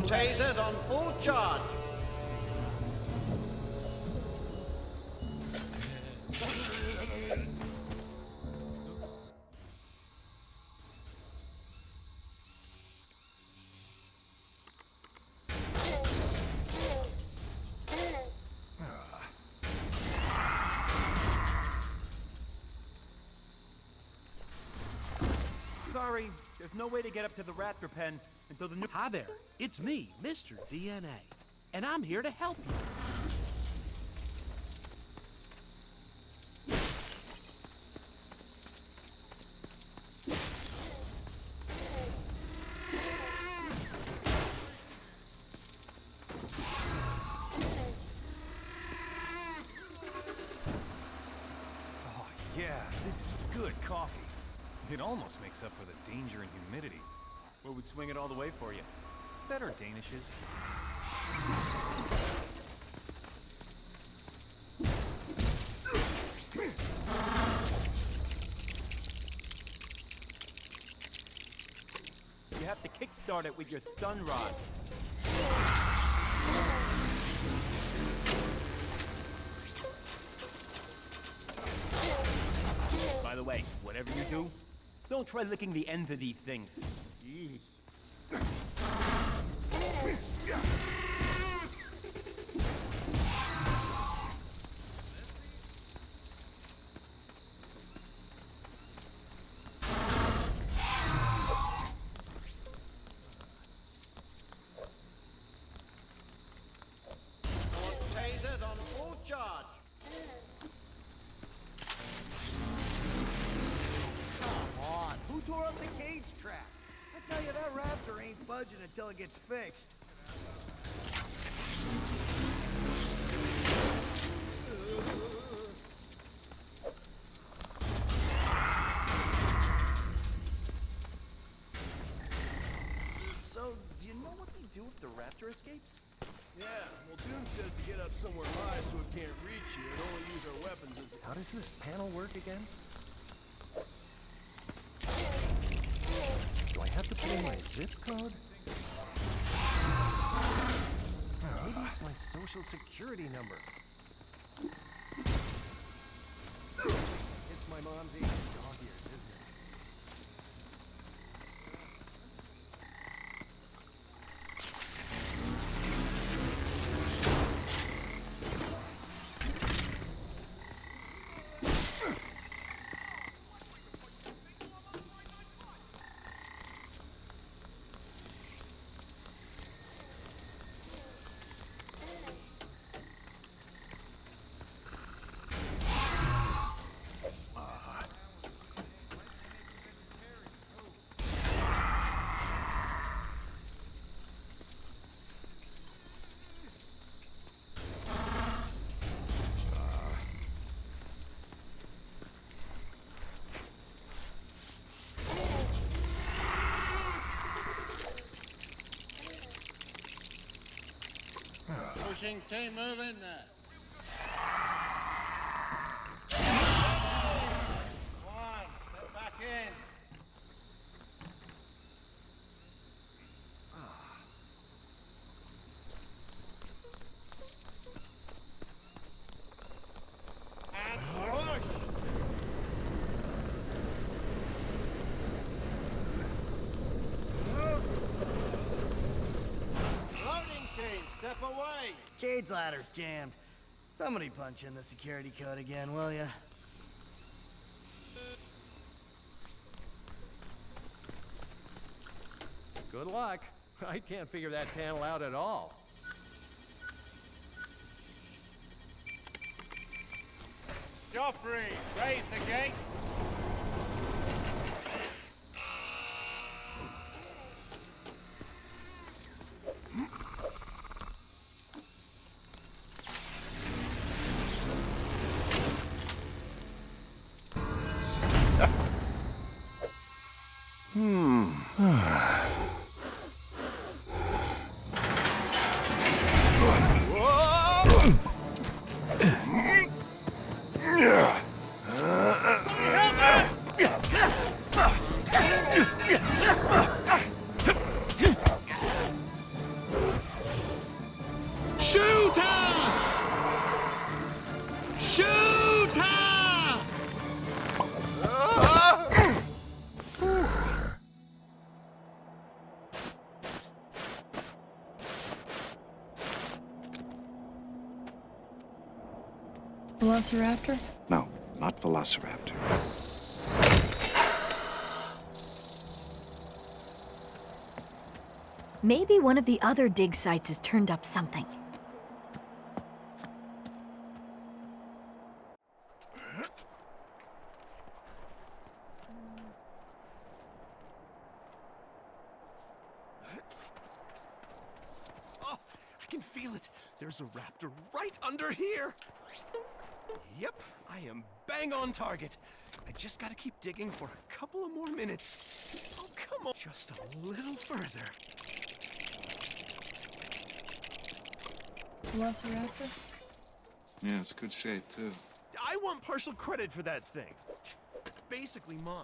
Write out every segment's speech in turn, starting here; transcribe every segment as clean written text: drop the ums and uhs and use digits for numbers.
Tasers on full charge. Sorry, there's no way to get up to the raptor pen until the new... Hi there, it's me, Mr. DNA, and I'm here to help you. Oh, yeah, this is good coffee. It almost makes up for the danger and humidity. What would swing it all the way for you? Better Danishes. You have to kickstart it with your stun rod. By the way, whatever you do, don't try licking the ends of these things. Eesh. Tasers on full charge. Who tore up the cage trap? I tell you, that raptor ain't budging until it gets fixed. So, do you know what they do if the raptor escapes? Yeah, well, Doom says to get up somewhere high so it can't reach you and only use our weapons as... How does this panel work again? Do I have to put in my zip code? Maybe it's my social security number. It's my mom's age dog ears, isn't it? Pushing team, move in there. Come on, step back in. And push. Loading team, step away. Cage ladder's jammed. Somebody punch in the security code again, will ya? Good luck. I can't figure that panel out at all. Joffrey, raise the gate. Velociraptor? No, not Velociraptor. Maybe one of the other dig sites has turned up something. Oh, I can feel it. There's a raptor right under here. Yep, I am bang on target. I just gotta keep digging for a couple of more minutes. Oh, come on. Just a little further. Velociraptor? Yeah, it's good shape, too. I want partial credit for that thing. It's basically mine.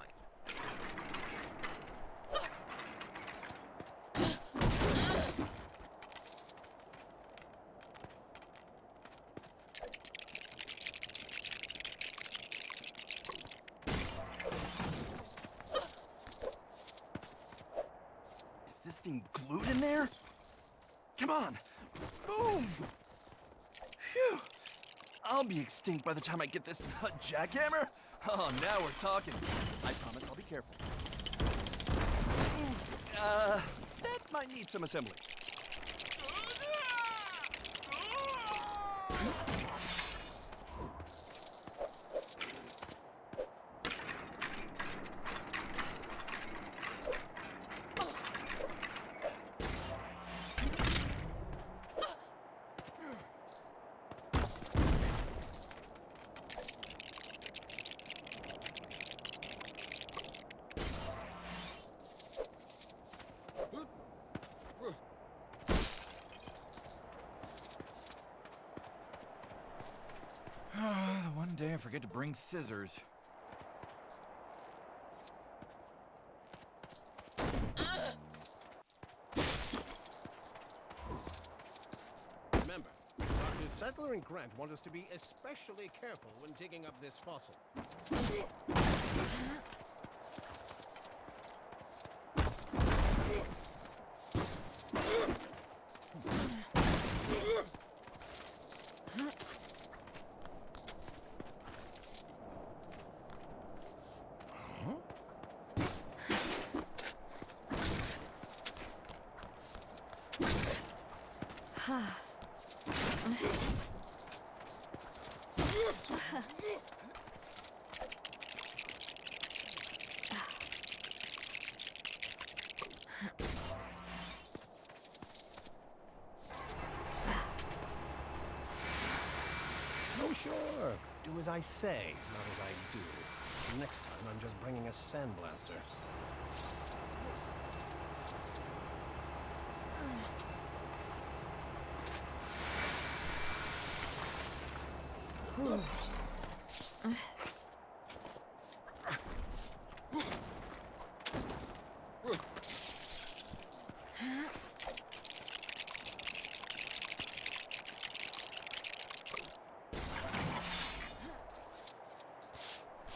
Is this thing glued in there? Come on! Boom! Phew! I'll be extinct by the time I get this jackhammer. Oh, now we're talking. I promise I'll be careful. That might need some assembly. One day I forget to bring scissors. Remember, Dr. Settler and Grant want us to be especially careful when digging up this fossil. Oh, sure. Do as I say, not as I do. Next time, I'm just bringing a sandblaster.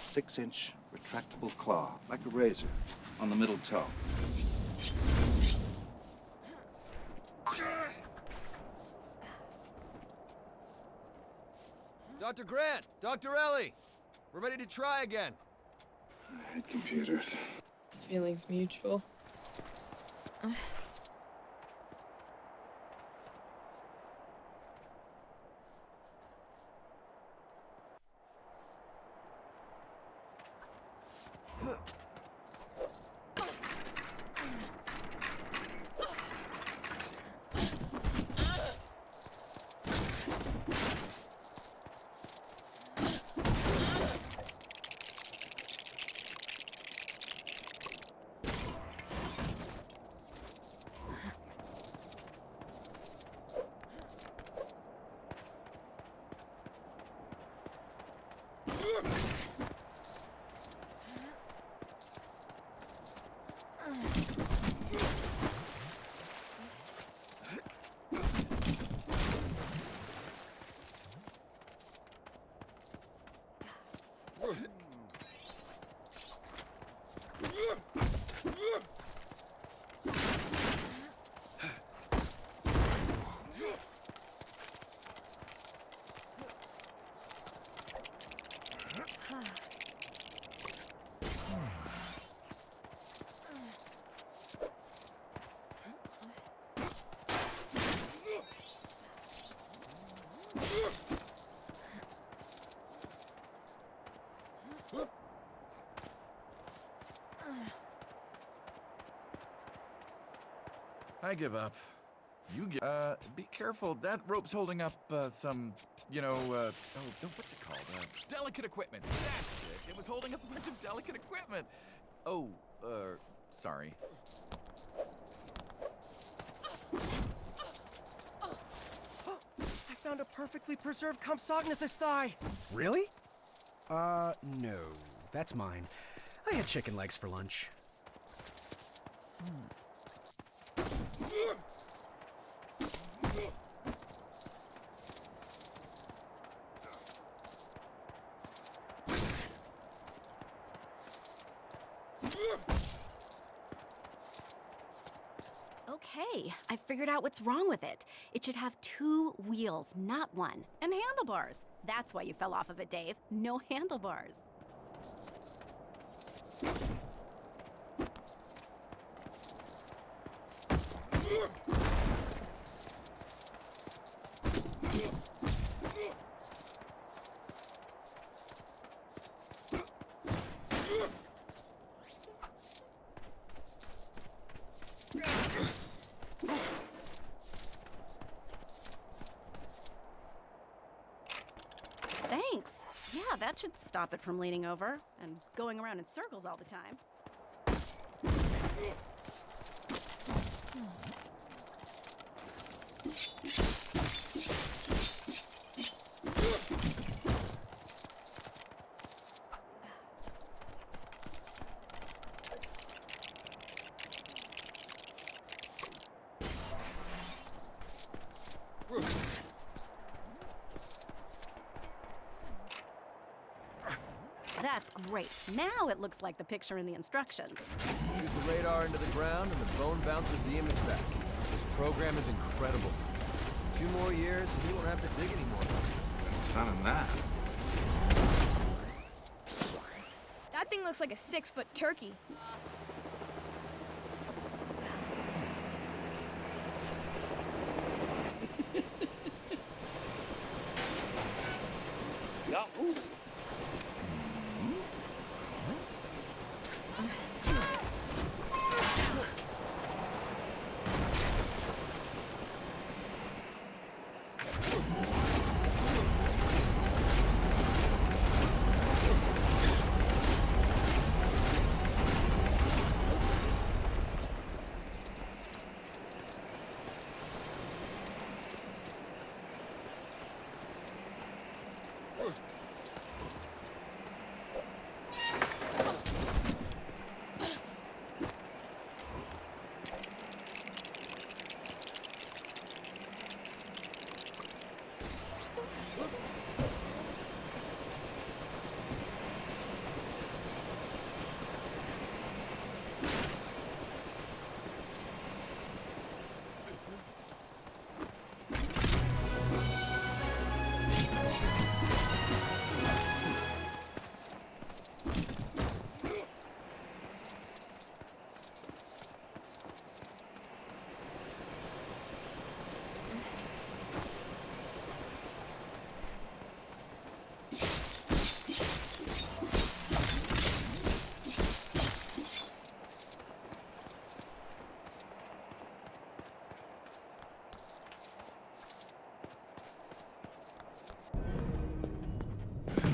Six-inch retractable claw, like a razor, on the middle toe. Dr. Grant! Dr. Ellie! We're ready to try again. I hate computers. Feelings mutual. I give up. You give. Be careful. That rope's holding up some, what's it called? Delicate equipment. That's it. It was holding up a bunch of delicate equipment. Oh, sorry. I found a perfectly preserved Compsognathus thigh. Really? No. That's mine. I had chicken legs for lunch. Okay, I figured out what's wrong with it. It should have 2 wheels, not 1. And handlebars. That's why you fell off of it, Dave. No handlebars. Thanks. Yeah, that should stop it from leaning over and going around in circles all the time. That's great. Now it looks like the picture in the instructions. Shoot the radar into the ground and the bone bounces the image back. This program is incredible. 2 more years and you won't have to dig anymore. There's fun in that. That thing looks like a 6-foot turkey. Yahoo!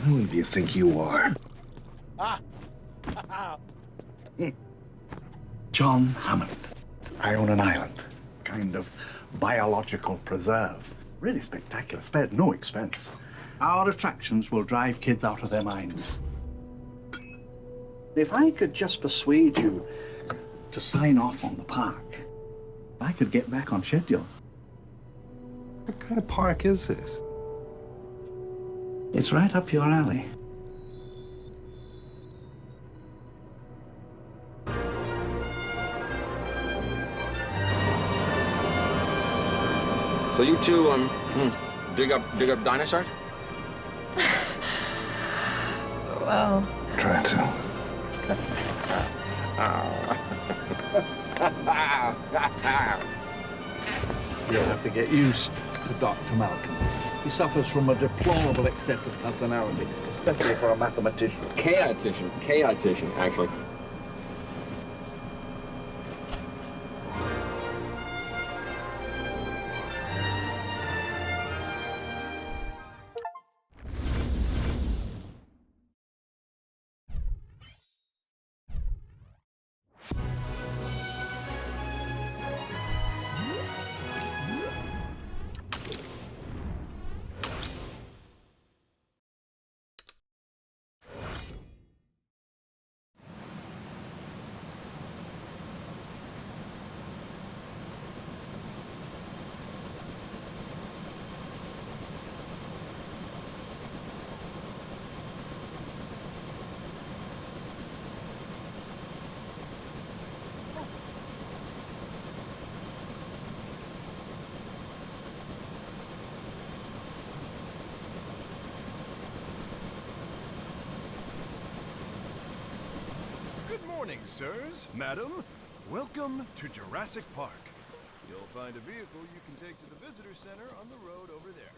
Who do you think you are? John Hammond. I own an island. Kind of biological preserve. Really spectacular. Spared no expense. Our attractions will drive kids out of their minds. If I could just persuade you to sign off on the park, I could get back on schedule. What kind of park is this? It's right up your alley. So you two dig up dinosaurs? Well, Try to. You'll have to get used to Dr. Malcolm. He suffers from a deplorable excess of personality, especially for a mathematician. Chaotician, actually. Sirs, madam, welcome to Jurassic Park. You'll find a vehicle you can take to the visitor center on the road over there.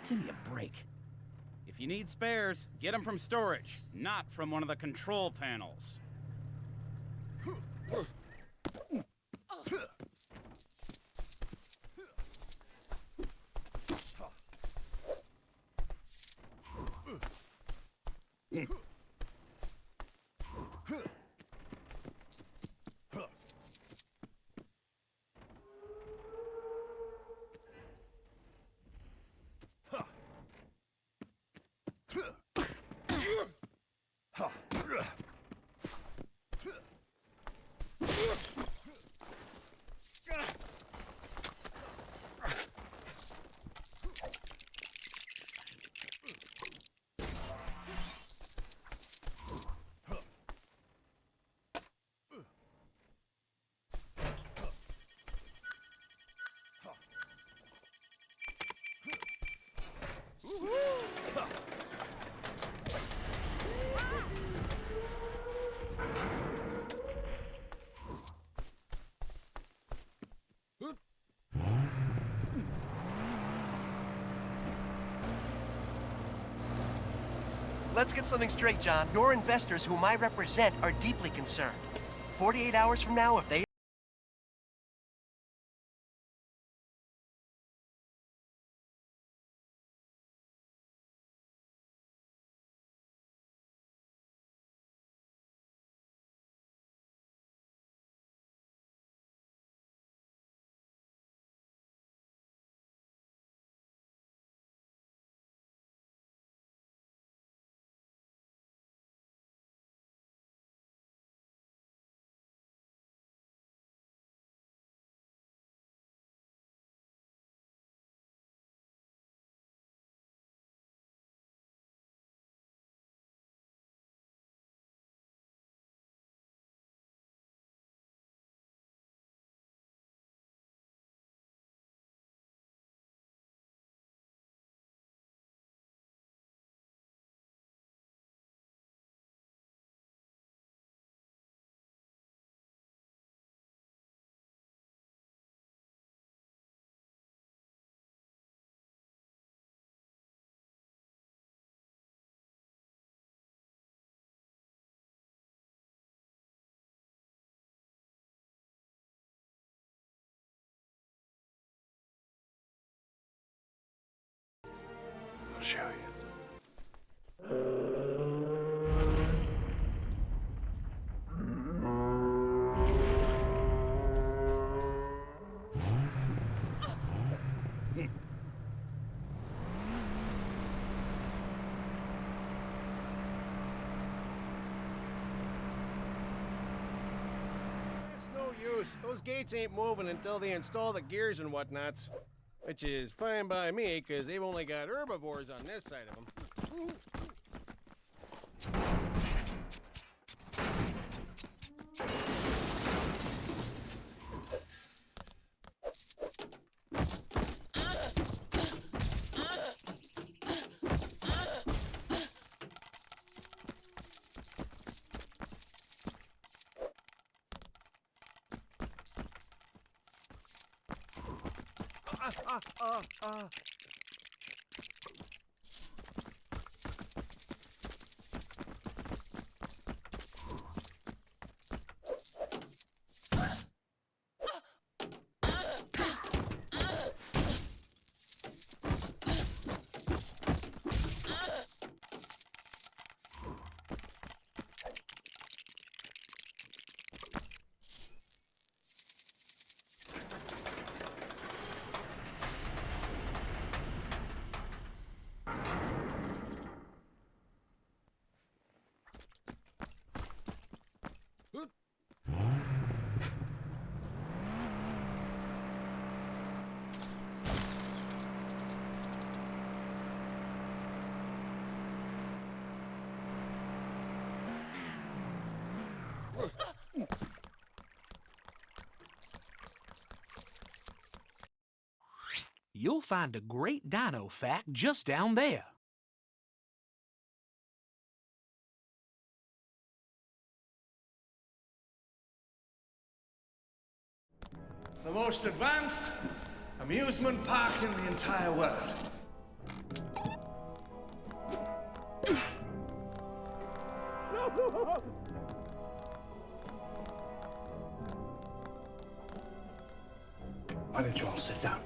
Give me a break. If you need spares, get them from storage, not from one of the control panels. Let's get something straight, John. Your investors, whom I represent, are deeply concerned. 48 hours from now, if they... I'll show you. It's no use. Those gates ain't moving until they install the gears and whatnots. Which is fine by me, because they've only got herbivores on this side of them. you'll find a great dino fact just down there. The most advanced amusement park in the entire world. Why don't you all sit down?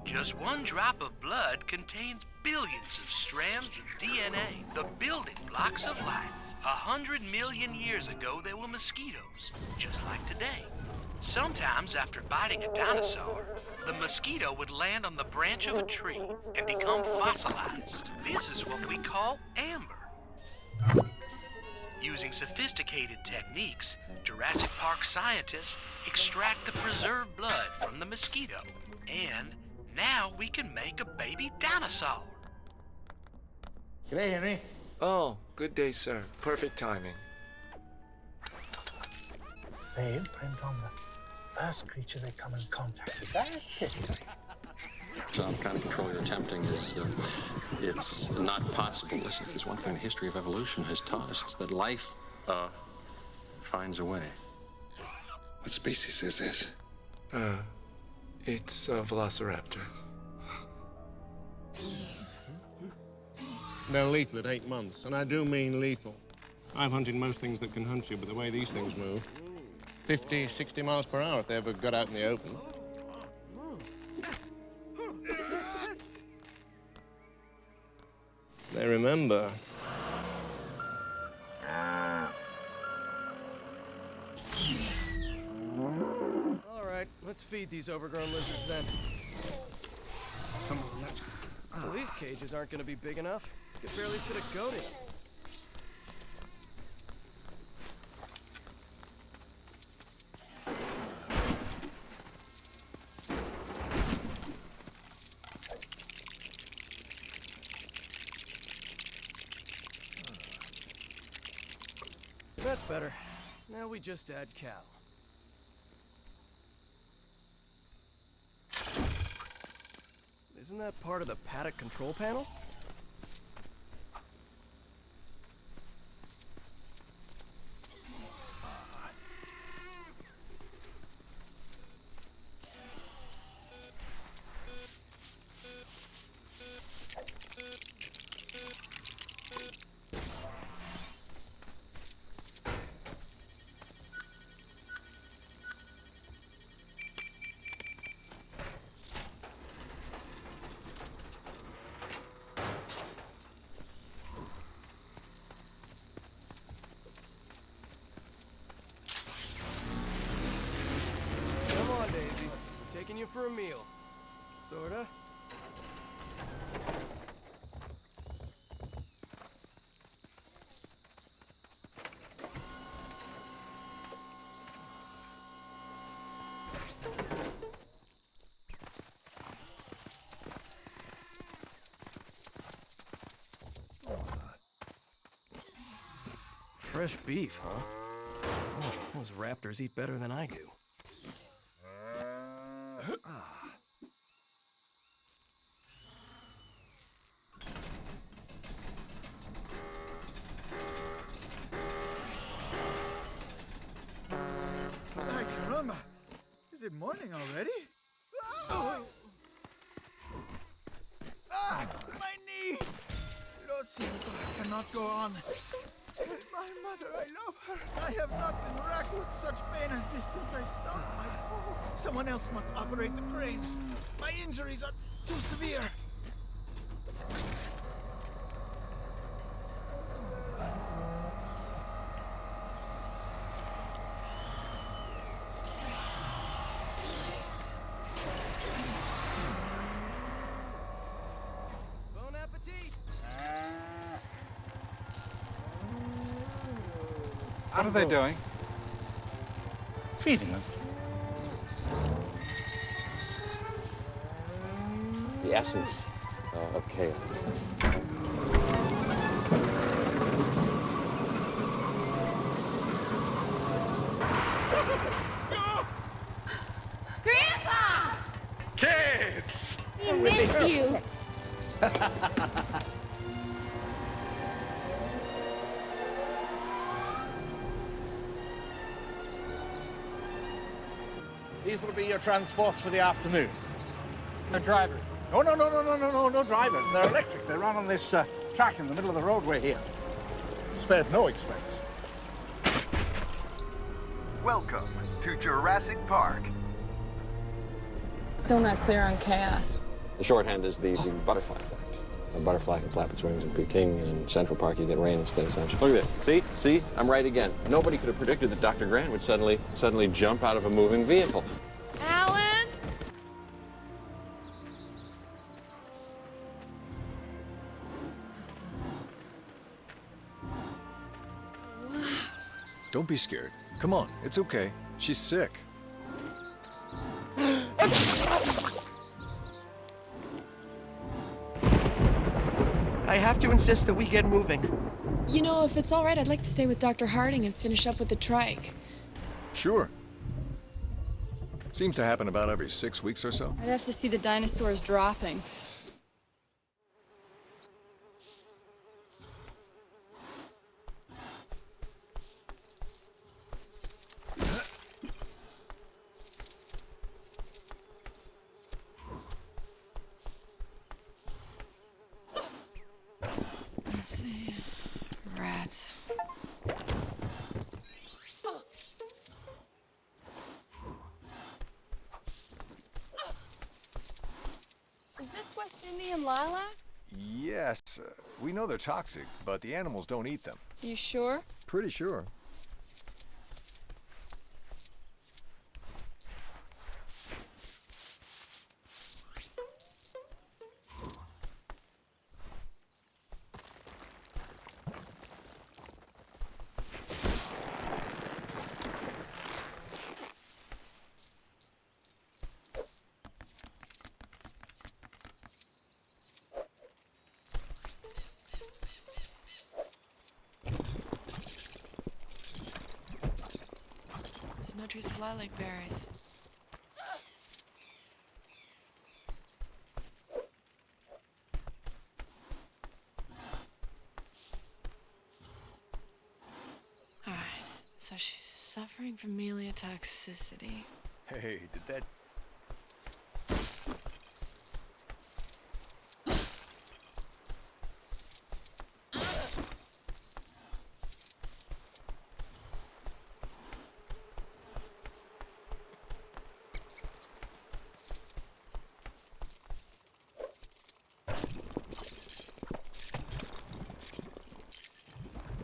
Just one drop of blood contains billions of strands of DNA, the building blocks of life. 100 million years ago, there were mosquitoes, just like today. Sometimes, after biting a dinosaur, the mosquito would land on the branch of a tree and become fossilized. This is what we call amber. Using sophisticated techniques, Jurassic Park scientists extract the preserved blood from the mosquito. And now we can make a baby dinosaur. G'day, Henry. Oh, good day, sir. Perfect timing. They imprint on the first creature they come in contact with. That's it. Some kind of control you're attempting is, it's not possible. Listen, if there's one thing the history of evolution has taught us, it's that life, finds a way. What species is this? It's a velociraptor. They're lethal at 8 months, and I do mean lethal. I've hunted most things that can hunt you, but the way these things move, 50, 60 miles per hour if they ever got out in the open. They remember. All right, let's feed these overgrown lizards then. Come on, let's... So these cages aren't going to be big enough. You could barely fit a goat in. That's better. Now we just add cow. Isn't that part of the paddock control panel? Taking you for a meal. Sorta. Fresh beef, huh? Oh, those raptors eat better than I do. Ay, caramba! Is it morning already? Oh. Ah, my knee! Lo siento, I cannot go on. My mother, I love her. I have not been racked with such pain as this since I stubbed my toe. Someone else must operate the crane. My injuries are too severe. Bon appetit! What are they doing? Feeding them. The essence of chaos. Grandpa! Kids! These will be your transports for the afternoon. No driver. No drivers. They're electric. They run on this track in the middle of the roadway here. Spared no expense. Welcome to Jurassic Park. Still not clear on chaos. The shorthand is the butterfly effect. A butterfly can flap its wings and be king, and in Central Park you get rain instead of sunshine. Look at this. See? I'm right again. Nobody could have predicted that Dr. Grant would suddenly jump out of a moving vehicle. Alan? Don't be scared. Come on, it's okay. She's sick. I have to insist that we get moving. You know, if it's all right, I'd like to stay with Dr. Harding and finish up with the trike. Sure. Seems to happen about every 6 weeks or so. I'd have to see the dinosaurs dropping. Let's see. Rats. Is this West Indian lilac? Yes, we know they're toxic, but the animals don't eat them. You sure? Pretty sure. There's no trace of lilac berries. Alright, so she's suffering from melia toxicity. Hey, did that...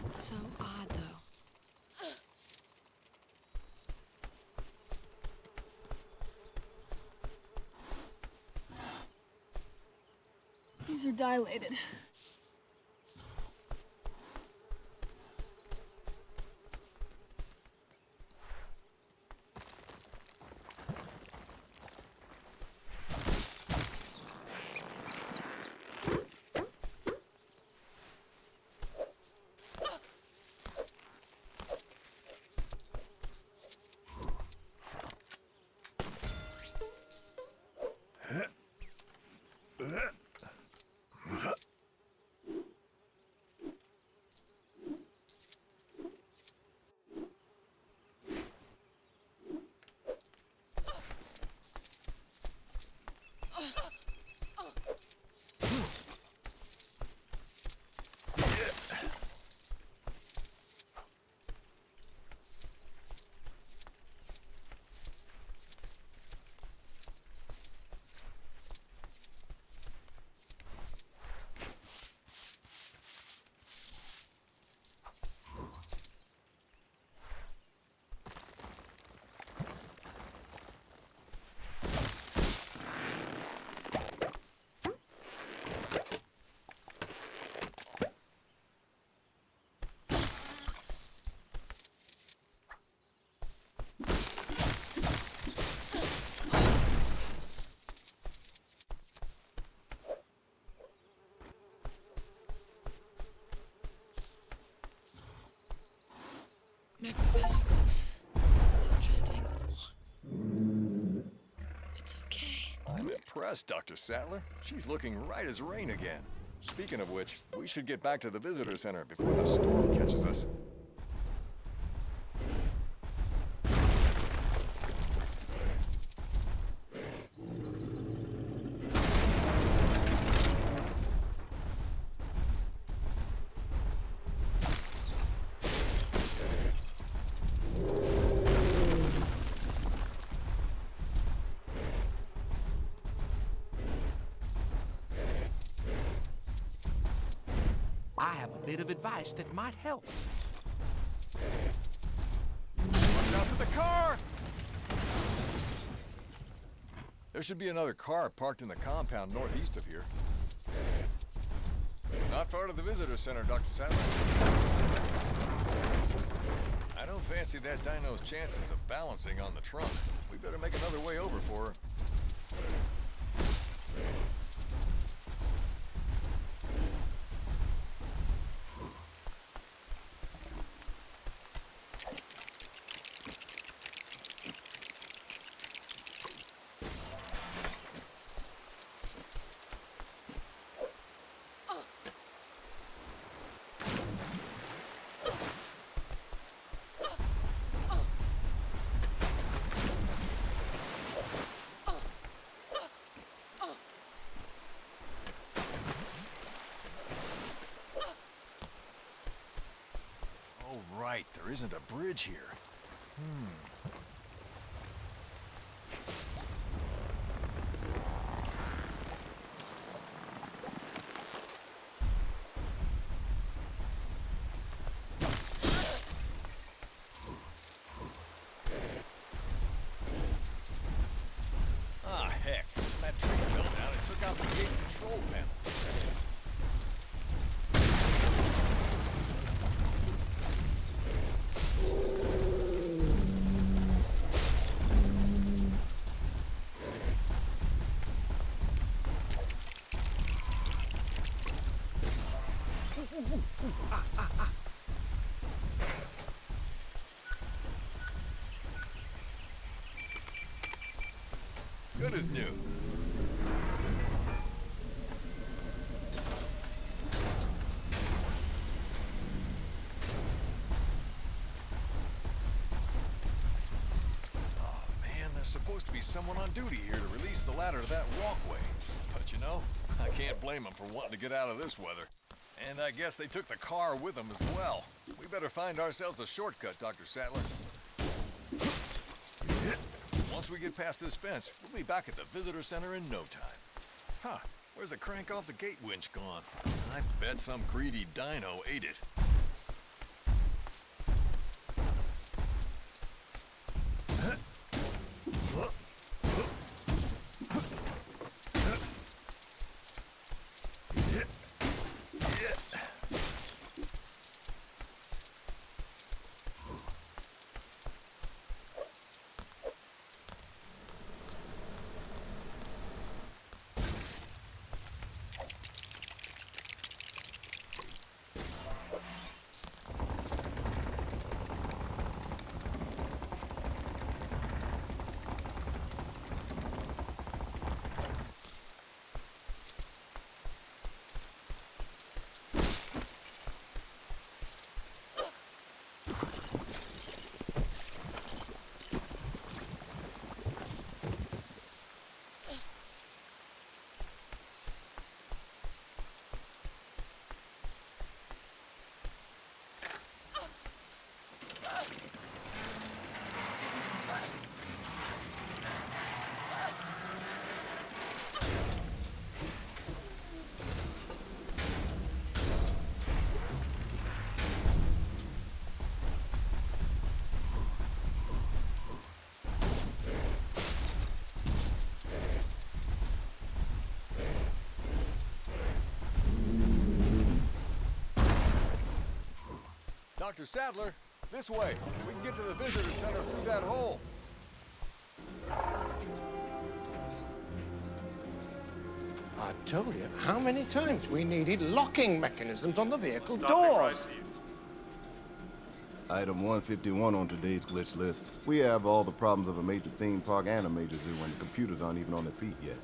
It's so odd, though. These are dilated. Necrovesicles. It's interesting. It's okay. I'm impressed, Dr. Sattler. She's looking right as rain again. Speaking of which, we should get back to the visitor center before the storm catches us. bit of advice that might help. Watch out for the car! There should be another car parked in the compound northeast of here. Not far to the visitor center, Dr. Sadler. I don't fancy that dino's chances of balancing on the trunk. We better make another way over for her. Right, there isn't a bridge here. Ah, heck. That tree fell down and took out the gate control panel. Good as new. Oh man, there's supposed to be someone on duty here to release the ladder to that walkway. But you know, I can't blame them for wanting to get out of this weather. And I guess they took the car with them as well. We better find ourselves a shortcut, Dr. Sattler. Once we get past this fence, we'll be back at the visitor center in no time. Huh, where's the crank off the gate winch gone? I bet some greedy dino ate it. Dr. Sadler, this way. We can get to the visitor center through that hole. I told you how many times we needed locking mechanisms on the vehicle Stopping right doors. to you. Item 151 on today's glitch list. We have all the problems of a major theme park and a major zoo, and the computers aren't even on their feet yet.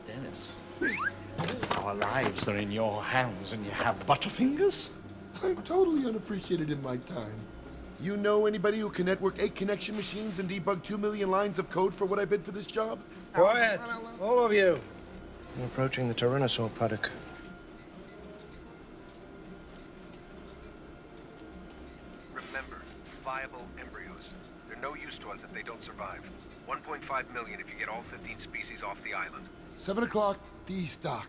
Dennis, our lives are in your hands and you have butterfingers? I'm totally unappreciated in my time. You know anybody who can network 8 connection machines and debug 2 million lines of code for what I bid for this job? Quiet, all of you. I'm approaching the Tyrannosaur paddock. Remember, viable embryos. They're no use to us if they don't survive. 1.5 million if you get all 15 species off the island. 7 o'clock, D-Stock.